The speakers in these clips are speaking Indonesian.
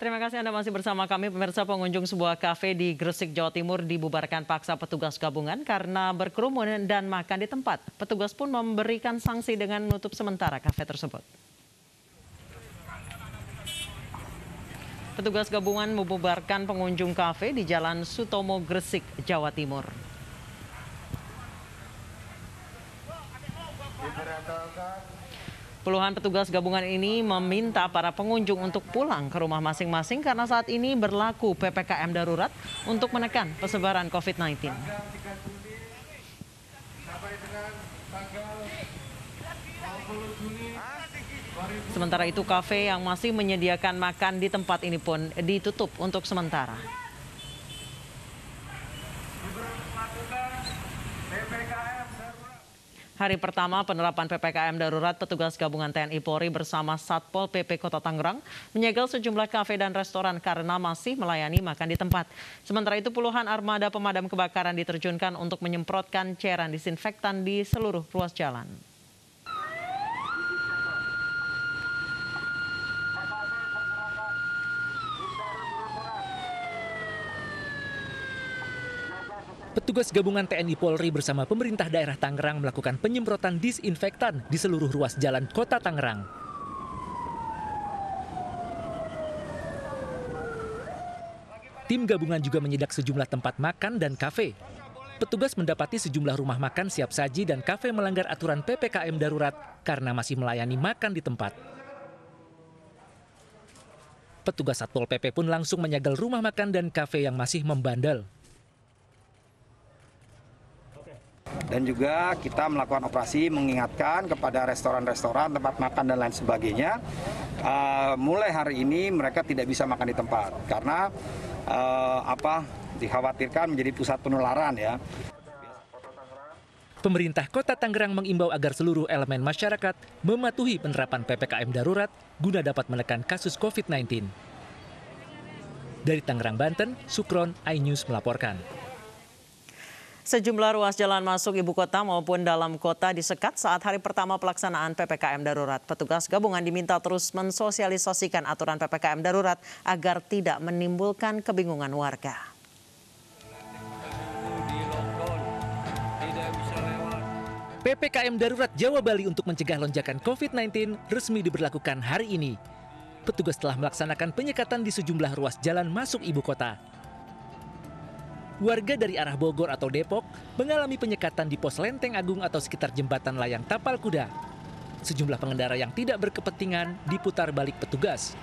Terima kasih Anda masih bersama kami. Pemirsa, pengunjung sebuah kafe di Gresik, Jawa Timur dibubarkan paksa petugas gabungan karena berkerumun dan makan di tempat. Petugas pun memberikan sanksi dengan menutup sementara kafe tersebut. Petugas gabungan membubarkan pengunjung kafe di Jalan Sutomo, Gresik, Jawa Timur. Puluhan petugas gabungan ini meminta para pengunjung untuk pulang ke rumah masing-masing karena saat ini berlaku PPKM darurat untuk menekan persebaran COVID-19. Sementara itu, kafe yang masih menyediakan makan di tempat ini pun ditutup untuk sementara. Hari pertama penerapan PPKM darurat, petugas gabungan TNI Polri bersama Satpol PP Kota Tangerang menyegel sejumlah kafe dan restoran karena masih melayani makan di tempat. Sementara itu, puluhan armada pemadam kebakaran diterjunkan untuk menyemprotkan cairan disinfektan di seluruh ruas jalan. Petugas gabungan TNI Polri bersama pemerintah daerah Tangerang melakukan penyemprotan disinfektan di seluruh ruas jalan Kota Tangerang. Tim gabungan juga menyidak sejumlah tempat makan dan kafe. Petugas mendapati sejumlah rumah makan siap saji dan kafe melanggar aturan PPKM darurat karena masih melayani makan di tempat. Petugas Satpol PP pun langsung menyegel rumah makan dan kafe yang masih membandel. Dan juga kita melakukan operasi mengingatkan kepada restoran-restoran, tempat makan dan lain sebagainya. Mulai hari ini mereka tidak bisa makan di tempat karena dikhawatirkan menjadi pusat penularan ya. Pemerintah Kota Tangerang mengimbau agar seluruh elemen masyarakat mematuhi penerapan PPKM darurat guna dapat menekan kasus COVID-19. Dari Tangerang, Banten, Sukron, iNews melaporkan. Sejumlah ruas jalan masuk ibu kota maupun dalam kota disekat saat hari pertama pelaksanaan PPKM darurat. Petugas gabungan diminta terus mensosialisasikan aturan PPKM darurat agar tidak menimbulkan kebingungan warga. PPKM darurat Jawa Bali untuk mencegah lonjakan COVID-19 resmi diberlakukan hari ini. Petugas telah melaksanakan penyekatan di sejumlah ruas jalan masuk ibu kota. Warga dari arah Bogor atau Depok mengalami penyekatan di pos Lenteng Agung atau sekitar jembatan layang Tapal Kuda. Sejumlah pengendara yang tidak berkepentingan diputar balik petugas.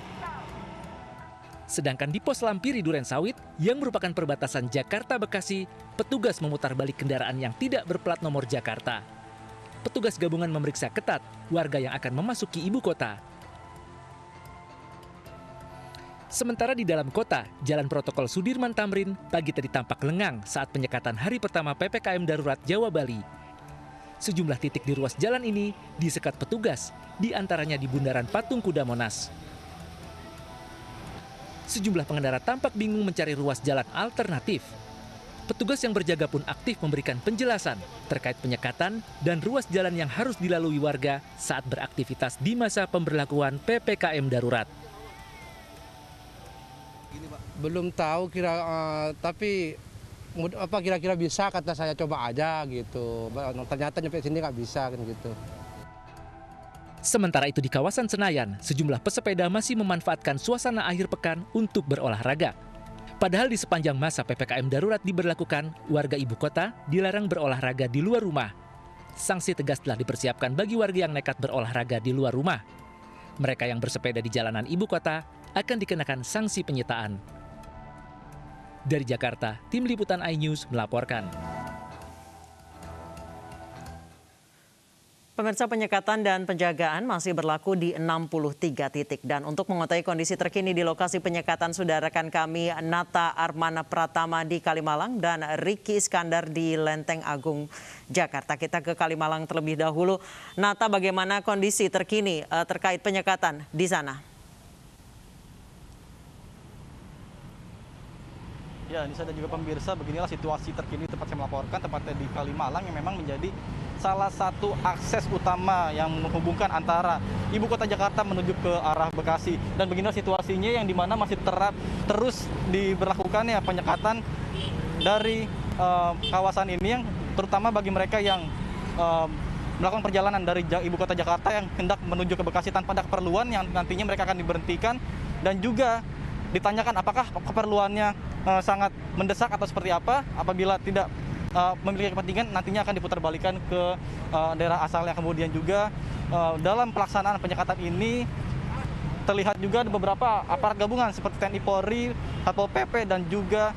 Sedangkan di pos Lampiri Duren Sawit yang merupakan perbatasan Jakarta-Bekasi, petugas memutar balik kendaraan yang tidak berplat nomor Jakarta. Petugas gabungan memeriksa ketat warga yang akan memasuki ibu kota. Sementara di dalam kota, Jalan Protokol Sudirman Tamrin pagi tadi tampak lengang saat penyekatan hari pertama PPKM darurat Jawa Bali. Sejumlah titik di ruas jalan ini disekat petugas, di antaranya di Bundaran Patung Kuda Monas. Sejumlah pengendara tampak bingung mencari ruas jalan alternatif. Petugas yang berjaga pun aktif memberikan penjelasan terkait penyekatan dan ruas jalan yang harus dilalui warga saat beraktivitas di masa pemberlakuan PPKM darurat. Belum tahu tapi kira-kira bisa, kata saya coba aja gitu. Ternyata nyampe sini nggak bisa kan gitu. Sementara itu di kawasan Senayan, sejumlah pesepeda masih memanfaatkan suasana akhir pekan untuk berolahraga. Padahal di sepanjang masa PPKM darurat diberlakukan, warga ibu kota dilarang berolahraga di luar rumah. Sanksi tegas telah dipersiapkan bagi warga yang nekat berolahraga di luar rumah. Mereka yang bersepeda di jalanan ibu kota akan dikenakan sanksi penyitaan. Dari Jakarta, Tim Liputan iNews melaporkan. Pemirsa, penyekatan dan penjagaan masih berlaku di 63 titik. Dan untuk mengetahui kondisi terkini di lokasi penyekatan, sudah rekan kami Nata Armana Pratama di Kalimalang dan Ricky Iskandar di Lenteng Agung, Jakarta. Kita ke Kalimalang terlebih dahulu. Nata, bagaimana kondisi terkini terkait penyekatan di sana? Ya, Nisa dan juga pemirsa, beginilah situasi terkini tempat saya melaporkan, tepatnya di Kalimalang yang memang menjadi salah satu akses utama yang menghubungkan antara ibu kota Jakarta menuju ke arah Bekasi. Dan beginilah situasinya yang dimana masih terus diberlakukannya penyekatan dari kawasan ini, yang terutama bagi mereka yang melakukan perjalanan dari ibu kota Jakarta yang hendak menuju ke Bekasi tanpa ada keperluan, yang nantinya mereka akan diberhentikan dan juga ditanyakan apakah keperluannya sangat mendesak atau seperti apa. Apabila tidak memiliki kepentingan, nantinya akan diputarbalikkan ke daerah asalnya. Kemudian juga dalam pelaksanaan penyekatan ini terlihat juga ada beberapa aparat gabungan seperti TNI Polri, Satpol PP dan juga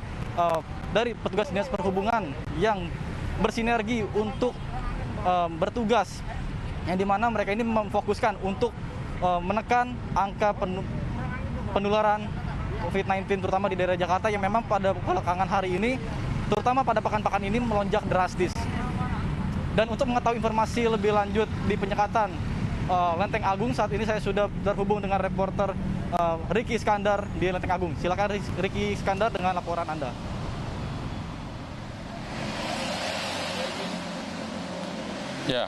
dari petugas dinas perhubungan yang bersinergi untuk bertugas, yang dimana mereka ini memfokuskan untuk menekan angka penularan COVID-19 terutama di daerah Jakarta yang memang pada belakangan hari ini, terutama pada pekan-pekan ini melonjak drastis. Dan untuk mengetahui informasi lebih lanjut di penyekatan Lenteng Agung, saat ini saya sudah terhubung dengan reporter Ricky Iskandar di Lenteng Agung. Silakan Ricky Iskandar dengan laporan Anda. Ya,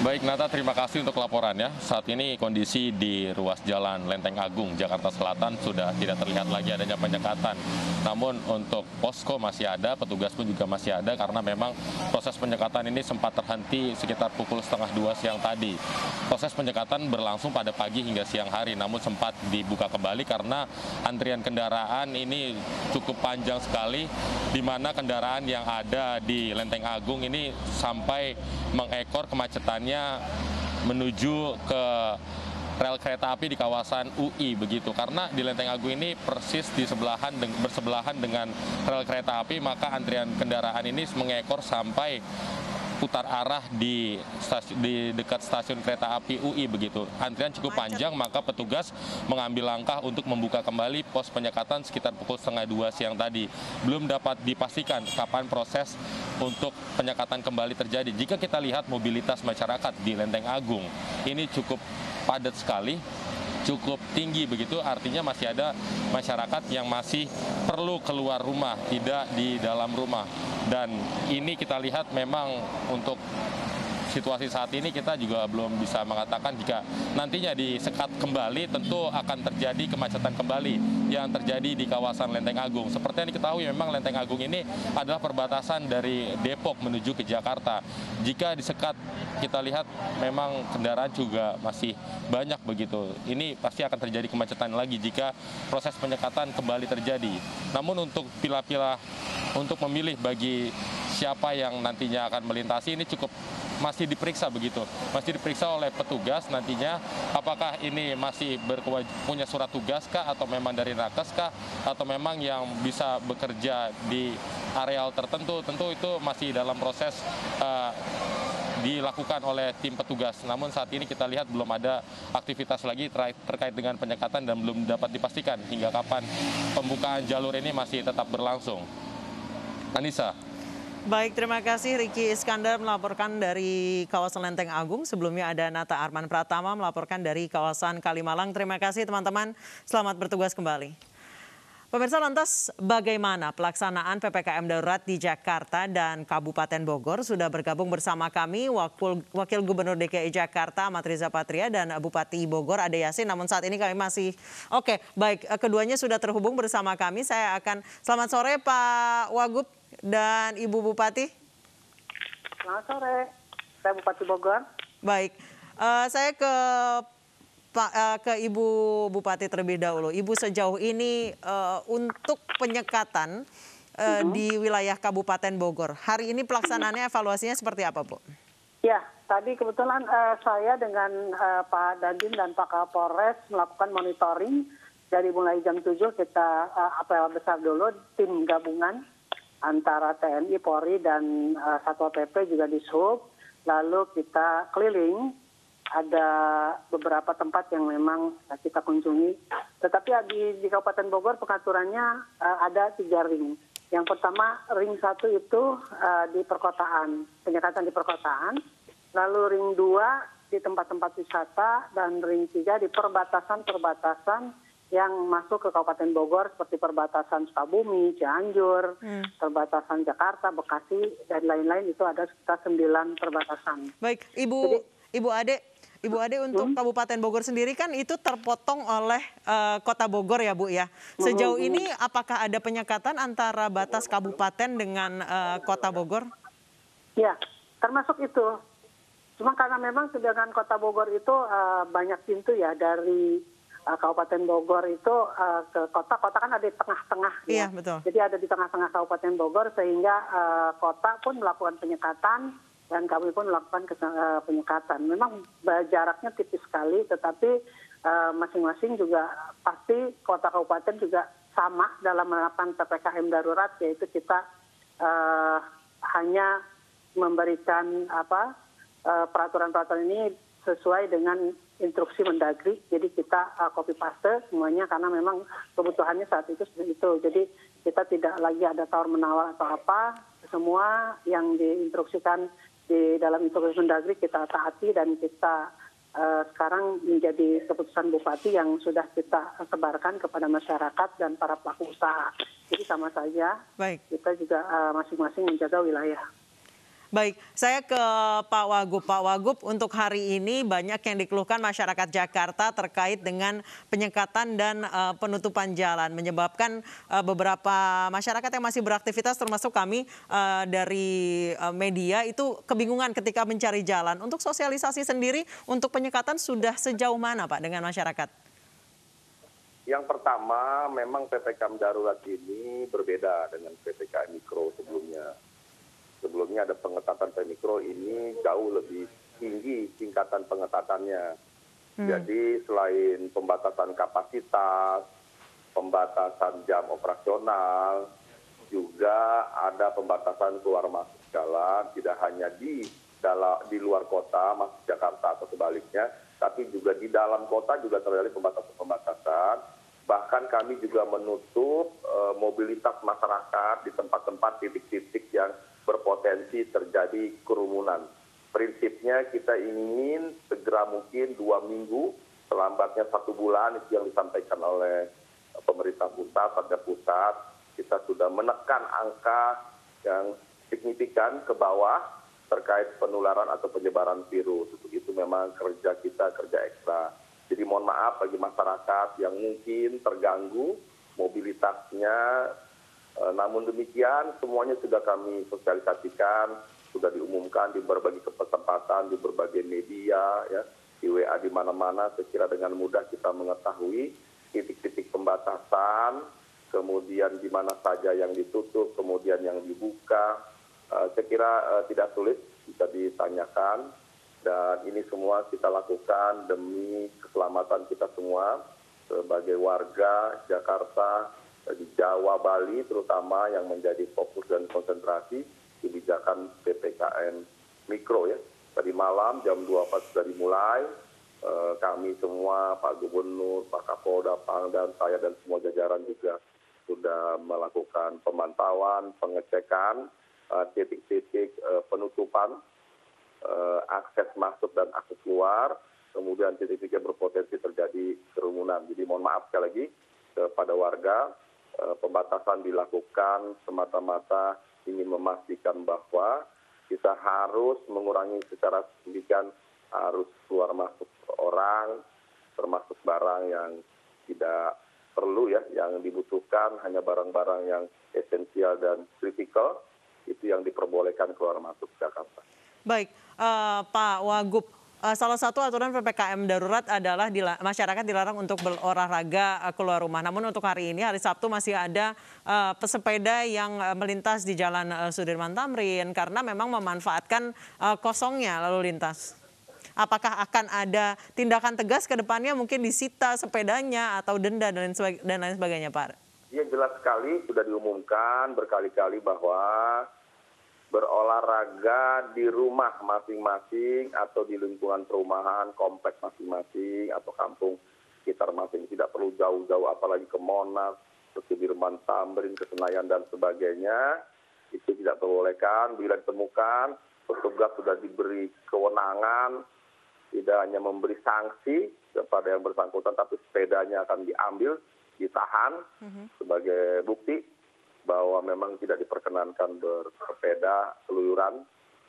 baik Nata, terima kasih untuk laporannya. Saat ini kondisi di ruas jalan Lenteng Agung, Jakarta Selatan sudah tidak terlihat lagi adanya penyekatan. Namun untuk posko masih ada, petugas pun juga masih ada karena memang proses penyekatan ini sempat terhenti sekitar pukul 1:30 siang tadi. Proses penyekatan berlangsung pada pagi hingga siang hari, namun sempat dibuka kembali karena antrian kendaraan ini cukup panjang sekali, di mana kendaraan yang ada di Lenteng Agung ini sampai mengekor kemacetannya menuju ke rel kereta api di kawasan UI begitu. Karena di Lenteng Agung ini persis bersebelahan dengan rel kereta api, maka antrian kendaraan ini mengekor sampai putar arah di dekat stasiun kereta api UI begitu. Antrian cukup panjang, maka petugas mengambil langkah untuk membuka kembali pos penyekatan sekitar pukul 1:30 siang tadi. Belum dapat dipastikan kapan proses untuk penyekatan kembali terjadi. Jika kita lihat mobilitas masyarakat di Lenteng Agung ini cukup padat sekali, cukup tinggi begitu, artinya masih ada masyarakat yang masih perlu keluar rumah, tidak di dalam rumah. Dan ini kita lihat memang untuk situasi saat ini kita juga belum bisa mengatakan jika nantinya disekat kembali tentu akan terjadi kemacetan kembali yang terjadi di kawasan Lenteng Agung. Seperti yang diketahui memang Lenteng Agung ini adalah perbatasan dari Depok menuju ke Jakarta. Jika disekat kita lihat memang kendaraan juga masih banyak begitu. Ini pasti akan terjadi kemacetan lagi jika proses penyekatan kembali terjadi. Namun untuk pilah-pilah untuk memilih bagi siapa yang nantinya akan melintasi ini cukup masih diperiksa begitu, masih diperiksa oleh petugas nantinya apakah ini masih punya surat tugas kah, atau memang dari nakes kah, atau memang yang bisa bekerja di areal tertentu. Tentu itu masih dalam proses dilakukan oleh tim petugas. Namun saat ini kita lihat belum ada aktivitas lagi terkait dengan penyekatan dan belum dapat dipastikan hingga kapan pembukaan jalur ini masih tetap berlangsung. Anissa. Baik, terima kasih Ricky Iskandar melaporkan dari kawasan Lenteng Agung. Sebelumnya ada Nata Arman Pratama melaporkan dari kawasan Kalimalang. Terima kasih teman-teman, selamat bertugas kembali. Pemirsa, lantas bagaimana pelaksanaan PPKM darurat di Jakarta dan Kabupaten Bogor? Sudah bergabung bersama kami Wakil Gubernur DKI Jakarta Ahmad Riza Patria dan Bupati Bogor Ade Yasin. Namun saat ini kami masih baik, keduanya sudah terhubung bersama kami. Saya akan selamat sore Pak Wagub dan Ibu Bupati. Selamat sore, saya Bupati Bogor. Baik, saya ke Ibu Bupati terlebih dahulu. Ibu, sejauh ini untuk penyekatan di wilayah Kabupaten Bogor, hari ini pelaksanaannya evaluasinya seperti apa, Bu? Ya, tadi kebetulan saya dengan Pak Dandim dan Pak Kapolres melakukan monitoring. Dari mulai jam 7 kita apel besar dulu, tim gabungan antara TNI, Polri, dan Satpol PP juga di Sub. Lalu kita keliling, ada beberapa tempat yang memang kita kunjungi. Tetapi di Kabupaten Bogor pengaturannya ada 3 ring. Yang pertama, ring 1 itu di perkotaan, penyekatan di perkotaan. Lalu ring 2 di tempat-tempat wisata, dan ring 3 di perbatasan-perbatasan yang masuk ke Kabupaten Bogor seperti perbatasan Sukabumi, Cianjur, perbatasan Jakarta, Bekasi, dan lain-lain. Itu ada sekitar 9 perbatasan. Baik, Ibu Ade untuk Kabupaten Bogor sendiri kan itu terpotong oleh Kota Bogor ya Bu ya. Sejauh ini apakah ada penyekatan antara batas kabupaten dengan Kota Bogor? Ya, termasuk itu. Cuma karena memang sedangkan Kota Bogor itu banyak pintu ya dari Kabupaten Bogor itu ke kota kan ada di tengah-tengah. Iya, ya. betul. Jadi ada di tengah-tengah Kabupaten Bogor sehingga kota pun melakukan penyekatan dan kami pun melakukan penyekatan. Memang jaraknya tipis sekali, tetapi masing-masing juga pasti kota kabupaten juga sama dalam menerapkan PPKM darurat, yaitu kita hanya memberikan peraturan-peraturan ini sesuai dengan instruksi Mendagri. Jadi kita copy paste semuanya karena memang kebutuhannya saat itu seperti itu. Jadi kita tidak lagi ada tawar-menawar atau apa. Semua yang diinstruksikan di dalam instruksi Mendagri kita taati dan kita sekarang menjadi keputusan Bupati yang sudah kita sebarkan kepada masyarakat dan para pelaku usaha. Jadi sama saja. Baik. Kita juga masing-masing menjaga wilayah. Baik, saya ke Pak Wagub. Pak Wagub, untuk hari ini banyak yang dikeluhkan masyarakat Jakarta terkait dengan penyekatan dan penutupan jalan, menyebabkan beberapa masyarakat yang masih beraktivitas, termasuk kami dari media, itu kebingungan ketika mencari jalan. Untuk sosialisasi sendiri, untuk penyekatan sudah sejauh mana Pak dengan masyarakat? Yang pertama, memang PPKM darurat ini berbeda dengan PPKM mikro sebelumnya. Sebelumnya ada pengetatan mikro, ini jauh lebih tinggi tingkatan pengetatannya. Jadi selain pembatasan kapasitas, pembatasan jam operasional, juga ada pembatasan keluar masuk jalan, tidak hanya di luar kota, masuk Jakarta atau sebaliknya, tapi juga di dalam kota juga terjadi pembatasan-pembatasan. Bahkan kami juga menutup mobilitas masyarakat di tempat-tempat titik-titik yang berpotensi terjadi kerumunan. Prinsipnya kita ingin segera mungkin 2 minggu, selambatnya 1 bulan, itu yang disampaikan oleh pemerintah pusat, Satgas Pusat. Kita sudah menekan angka yang signifikan ke bawah terkait penularan atau penyebaran virus. Untuk itu memang kerja kita kerja ekstra. Jadi mohon maaf bagi masyarakat yang mungkin terganggu mobilitasnya. Namun demikian semuanya sudah kami sosialisasikan, sudah diumumkan di berbagai kesempatan, di berbagai media, ya, di WA di mana-mana. Saya kira dengan mudah kita mengetahui titik-titik pembatasan, kemudian di mana saja yang ditutup, kemudian yang dibuka. Saya kira tidak sulit bisa ditanyakan, dan ini semua kita lakukan demi keselamatan kita semua sebagai warga Jakarta, di Jawa, Bali terutama yang menjadi fokus dan konsentrasi kebijakan PPKM mikro ya. Tadi malam jam 2 sudah dimulai, kami semua, Pak Gubernur, Pak Kapolda, Pangdam, saya dan semua jajaran juga sudah melakukan pemantauan, pengecekan titik-titik penutupan akses masuk dan akses keluar, kemudian titik-titik yang berpotensi terjadi kerumunan. Jadi mohon maaf sekali lagi kepada warga, pembatasan dilakukan semata-mata ingin memastikan bahwa kita harus mengurangi secara signifikan arus keluar masuk orang, termasuk barang yang tidak perlu ya, yang dibutuhkan hanya barang-barang yang esensial dan kritikal, itu yang diperbolehkan keluar masuk Jakarta. Baik, Pak Wagub. Salah satu aturan PPKM darurat adalah masyarakat dilarang untuk berolahraga keluar rumah. Namun untuk hari ini, hari Sabtu, masih ada pesepeda yang melintas di Jalan Sudirman Tamrin karena memang memanfaatkan kosongnya lalu lintas. Apakah akan ada tindakan tegas ke depannya, mungkin disita sepedanya atau denda dan lain sebagainya, Pak? Ya, jelas sekali sudah diumumkan berkali-kali bahwa berolahraga di rumah masing-masing atau di lingkungan perumahan, kompleks masing-masing atau kampung sekitar masing, tidak perlu jauh-jauh apalagi ke Monas, ke Sudirman Tamrin, ke Senayan dan sebagainya, itu tidak diperbolehkan. Bila ditemukan, petugas sudah diberi kewenangan tidak hanya memberi sanksi kepada yang bersangkutan, tapi sepedanya akan diambil, ditahan sebagai bukti bahwa memang tidak diperkenankan bersepeda keluyuran,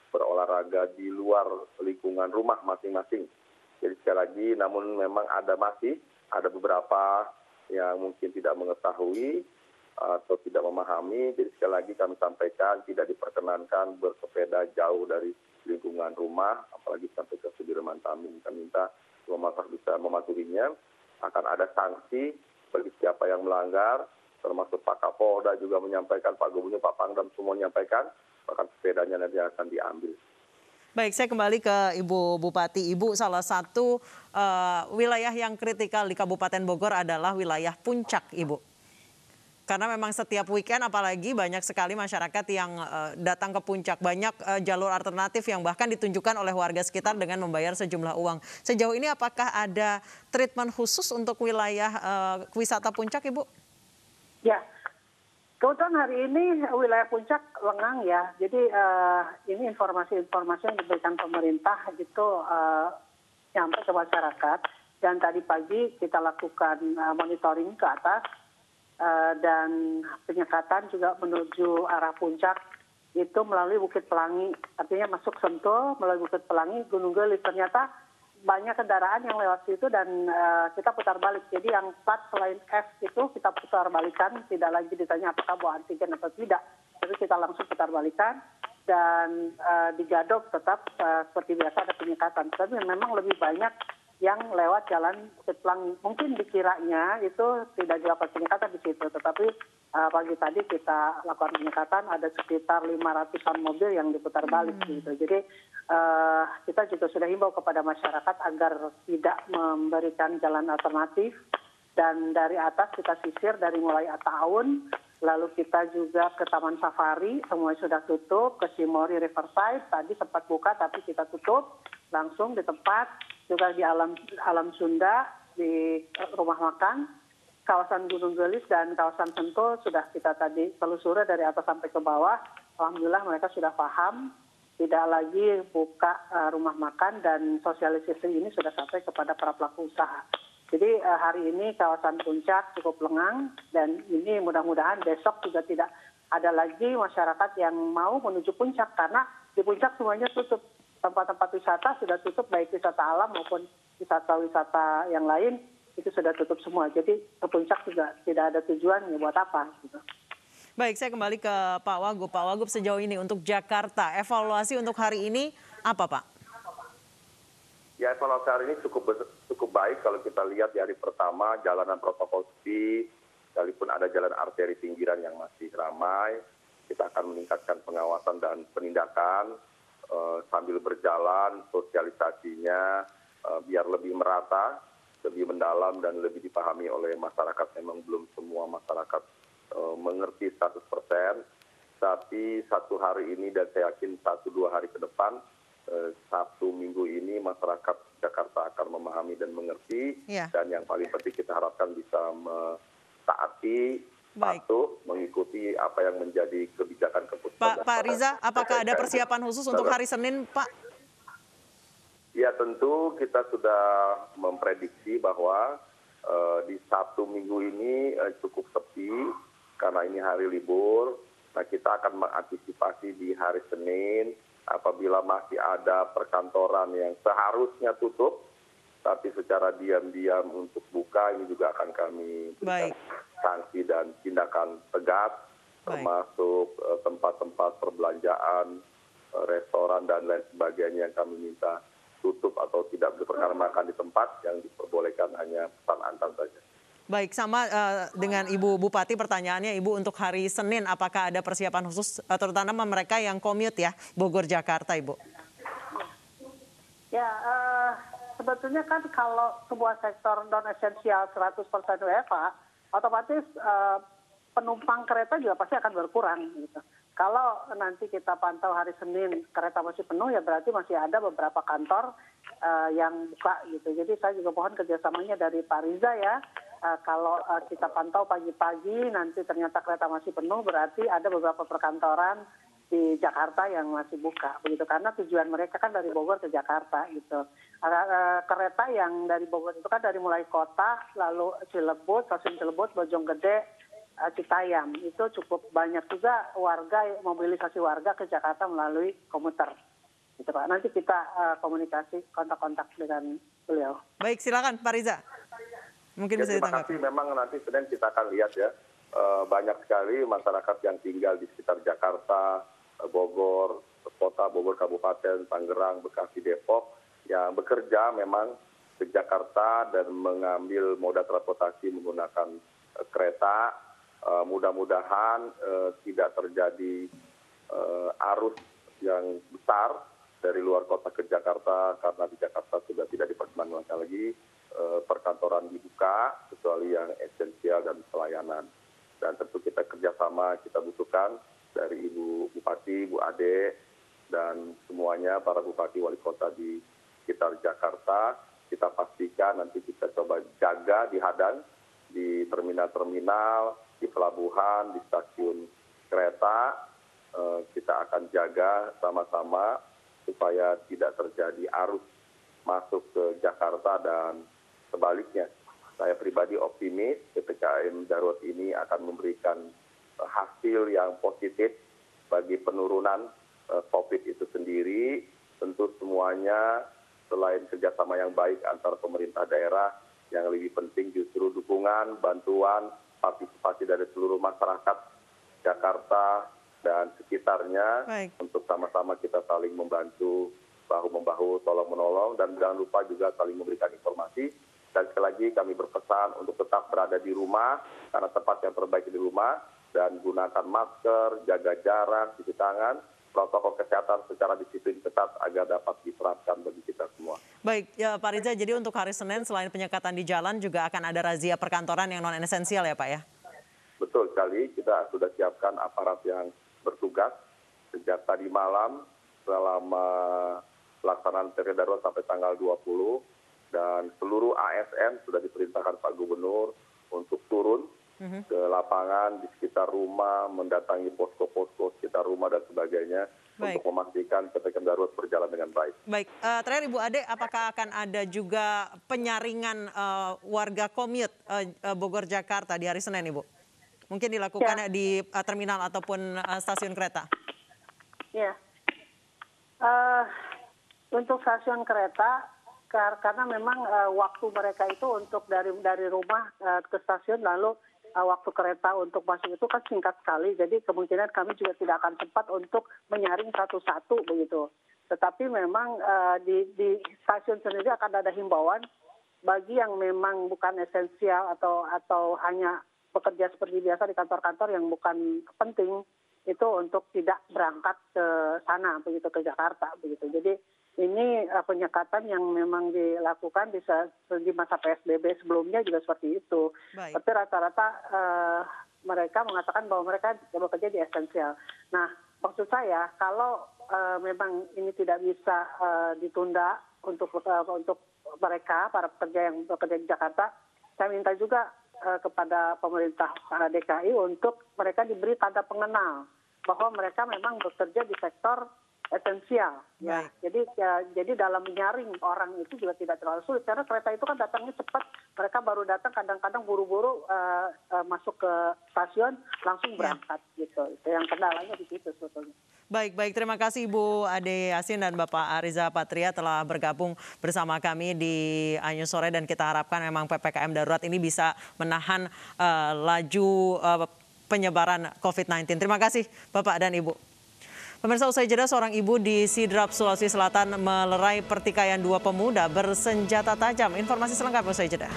berolahraga di luar lingkungan rumah masing-masing. Jadi sekali lagi, namun memang masih ada beberapa yang mungkin tidak mengetahui atau tidak memahami. Jadi sekali lagi kami sampaikan tidak diperkenankan bersepeda jauh dari lingkungan rumah, apalagi sampai ke Sudirman Tamrin. Kami minta semua masyarakat bisa mematuhinya. Akan ada sanksi bagi siapa yang melanggar, termasuk Pak Kapolda juga menyampaikan, Pak Gubernur, Pak Pangdam semua menyampaikan, bahkan sepedanya nanti akan diambil. Baik, saya kembali ke Ibu Bupati. Ibu, salah satu wilayah yang kritikal di Kabupaten Bogor adalah wilayah Puncak, Ibu. Karena memang setiap weekend apalagi banyak sekali masyarakat yang datang ke Puncak. Banyak jalur alternatif yang bahkan ditunjukkan oleh warga sekitar dengan membayar sejumlah uang. Sejauh ini apakah ada treatment khusus untuk wilayah wisata Puncak, Ibu? Ya, kebetulan hari ini wilayah Puncak lengang ya. Jadi ini informasi-informasi yang diberikan pemerintah itu nyampe ke masyarakat. Dan tadi pagi kita lakukan monitoring ke atas. Dan penyekatan juga menuju arah Puncak itu melalui Bukit Pelangi. Artinya masuk Sentul melalui Bukit Pelangi, Gunung Gelis. Ternyata banyak kendaraan yang lewat situ dan kita putar balik. Jadi yang plat selain F itu kita putar balikan, tidak lagi ditanya apakah bawa antigen atau tidak. Jadi kita langsung putar balikan dan di Gadok tetap seperti biasa ada penyekatan. Tapi memang lebih banyak yang lewat jalan Bukit Pelangi. Mungkin dikiranya itu tidak dilakukan penyekatan di situ, tetapi pagi tadi kita lakukan penyekatan, ada sekitar 500-an mobil yang diputar balik gitu. Jadi kita juga sudah himbau kepada masyarakat agar tidak memberikan jalan alternatif, dan dari atas kita sisir dari mulai Ataun, lalu kita juga ke Taman Safari, semuanya sudah tutup, ke Cimory Riverside, tadi sempat buka tapi kita tutup, langsung di tempat, juga di Alam Sunda, di rumah makan, kawasan Gunung Gelis dan kawasan Sentul sudah kita tadi telusuri dari atas sampai ke bawah. Alhamdulillah mereka sudah paham, tidak lagi buka rumah makan dan sosialisasi ini sudah sampai kepada para pelaku usaha. Jadi hari ini kawasan Puncak cukup lengang dan ini mudah-mudahan besok juga tidak ada lagi masyarakat yang mau menuju Puncak karena di Puncak semuanya tutup. Tempat-tempat wisata sudah tutup, baik wisata alam maupun wisata-wisata yang lain itu sudah tutup semua. Jadi ke Puncak juga tidak ada tujuan ya buat apa gitu. Baik, saya kembali ke Pak Wagub. Pak Wagub, sejauh ini untuk Jakarta, evaluasi untuk hari ini apa, Pak? Ya, evaluasi hari ini cukup baik kalau kita lihat di hari pertama jalanan protokol sepi, sekalipun ada jalan arteri pinggiran yang masih ramai, kita akan meningkatkan pengawasan dan penindakan sambil berjalan sosialisasinya biar lebih merata, lebih mendalam dan lebih dipahami oleh masyarakat. Memang belum semua masyarakat mengerti 100%, tapi satu hari ini dan saya yakin 1-2 hari ke depan, Sabtu Minggu ini masyarakat Jakarta akan memahami dan mengerti, dan yang paling penting kita harapkan bisa mentaati, patuh, mengikuti apa yang menjadi kebijakan keputusan. Pak Riza, apakah ada persiapan khusus untuk hari Senin, Pak? Ya, tentu kita sudah memprediksi bahwa di Sabtu Minggu ini cukup sepi karena ini hari libur. Nah, kita akan mengantisipasi di hari Senin apabila masih ada perkantoran yang seharusnya tutup, tapi secara diam-diam untuk buka, ini juga akan kami berikan sanksi dan tindakan tegas, termasuk tempat-tempat perbelanjaan, restoran, dan lain sebagainya yang kami minta tutup atau tidak diperkenankan makan di tempat, yang diperbolehkan hanya pesan antar saja. Baik, sama dengan Ibu Bupati, pertanyaannya Ibu untuk hari Senin, apakah ada persiapan khusus, terutama mereka yang commute ya, Bogor-Jakarta, Ibu? Ya, sebetulnya kan kalau sebuah sektor non-esensial 100% WFH, otomatis penumpang kereta juga pasti akan berkurang gitu. Kalau nanti kita pantau hari Senin kereta masih penuh, ya berarti masih ada beberapa kantor yang buka gitu. Jadi saya juga mohon kerjasamanya dari Pak Riza ya. Kalau kita pantau pagi-pagi nanti ternyata kereta masih penuh, berarti ada beberapa perkantoran di Jakarta yang masih buka begitu, karena tujuan mereka kan dari Bogor ke Jakarta gitu. Kereta yang dari Bogor itu kan dari mulai kota, lalu Cilebut, stasiun Cilebut, Bojonggede, Citayam, itu cukup banyak juga mobilisasi warga ke Jakarta melalui komuter. Gitu Pak. Nanti kita komunikasi kontak-kontak dengan beliau. Baik, silakan Pak Riza. Mungkin bisa ditanggapi. Terima kasih. Memang nanti Senin kita akan lihat ya, banyak sekali masyarakat yang tinggal di sekitar Jakarta, Bogor, kota Bogor, Kabupaten, Tangerang, Bekasi, Depok yang bekerja memang ke Jakarta dan mengambil moda transportasi menggunakan kereta. Mudah-mudahan tidak terjadi arus yang besar dari luar kota ke Jakarta, karena di Jakarta sudah tidak diperkenankan lagi perkantoran dibuka kecuali yang esensial dan pelayanan. Dan tentu kita kerjasama, kita butuhkan dari Ibu Bupati, Bu Ade, dan semuanya para Bupati Wali Kota di sekitar Jakarta. Kita pastikan nanti kita coba jaga dihadang di terminal-terminal, di pelabuhan, di stasiun kereta. Kita akan jaga sama-sama supaya tidak terjadi arus masuk ke Jakarta dan sebaliknya. Saya pribadi optimis PPKM darurat ini akan memberikan hasil yang positif bagi penurunan COVID itu sendiri. Tentu semuanya selain kerjasama yang baik antara pemerintah daerah, yang lebih penting justru dukungan, bantuan, partisipasi dari seluruh masyarakat Jakarta dan sekitarnya. Baik. Untuk sama-sama kita saling membantu, bahu-membahu, tolong-menolong, dan jangan lupa juga saling memberikan informasi. Dan sekali lagi kami berpesan untuk tetap berada di rumah, karena tempat yang terbaik di rumah, dan gunakan masker, jaga jarak, cuci tangan, protokol kesehatan secara disiplin ketat agar dapat diterapkan bagi kita semua. Baik, ya Pak Riza, jadi untuk hari Senin selain penyekatan di jalan juga akan ada razia perkantoran yang non-esensial ya Pak ya? Betul sekali, kita sudah siapkan aparat yang bertugas sejak tadi malam selama pelaksanaan periode darurat sampai tanggal 20. Dan seluruh ASN sudah diperintahkan Pak Gubernur untuk turun ke lapangan di sekitar rumah, mendatangi posko-posko sekitar rumah dan sebagainya. Baik. Untuk memastikan PPKM darurat berjalan dengan baik. Baik, terakhir Ibu Ade, apakah akan ada juga penyaringan warga kommute Bogor Jakarta di hari Senin Ibu? Mungkin dilakukan di terminal ataupun stasiun kereta? Ya, untuk stasiun kereta, karena memang waktu mereka itu untuk dari rumah ke stasiun, lalu waktu kereta untuk masuk itu kan singkat sekali. Jadi kemungkinan kami juga tidak akan sempat untuk menyaring satu-satu begitu. Tetapi memang di stasiun sendiri akan ada himbauan bagi yang memang bukan esensial atau hanya bekerja seperti biasa di kantor-kantor yang bukan penting, itu untuk tidak berangkat ke sana begitu, ke Jakarta begitu. Jadi ini penyekatan yang memang dilakukan di masa PSBB sebelumnya juga seperti itu. Baik. Tapi rata-rata mereka mengatakan bahwa mereka bekerja di esensial. Nah, maksud saya kalau memang ini tidak bisa ditunda untuk mereka, para pekerja yang bekerja di Jakarta, saya minta juga kepada pemerintah DKI untuk mereka diberi tanda pengenal bahwa mereka memang bekerja di sektor esensial, ya. Jadi dalam menyaring orang itu juga tidak terlalu sulit, karena kereta itu kan datangnya cepat. Mereka baru datang kadang-kadang buru-buru masuk ke stasiun langsung berangkat gitu. Itu yang kendalanya di situ sebetulnya. Baik, terima kasih Ibu Ade Yasin dan Bapak Ariza Patria telah bergabung bersama kami di Anyus Sore, dan kita harapkan memang PPKM darurat ini bisa menahan laju penyebaran COVID-19. Terima kasih Bapak dan Ibu. Pemirsa, usai jeda, seorang ibu di Sidrap, Sulawesi Selatan melerai pertikaian dua pemuda bersenjata tajam. Informasi selengkapnya usai jeda.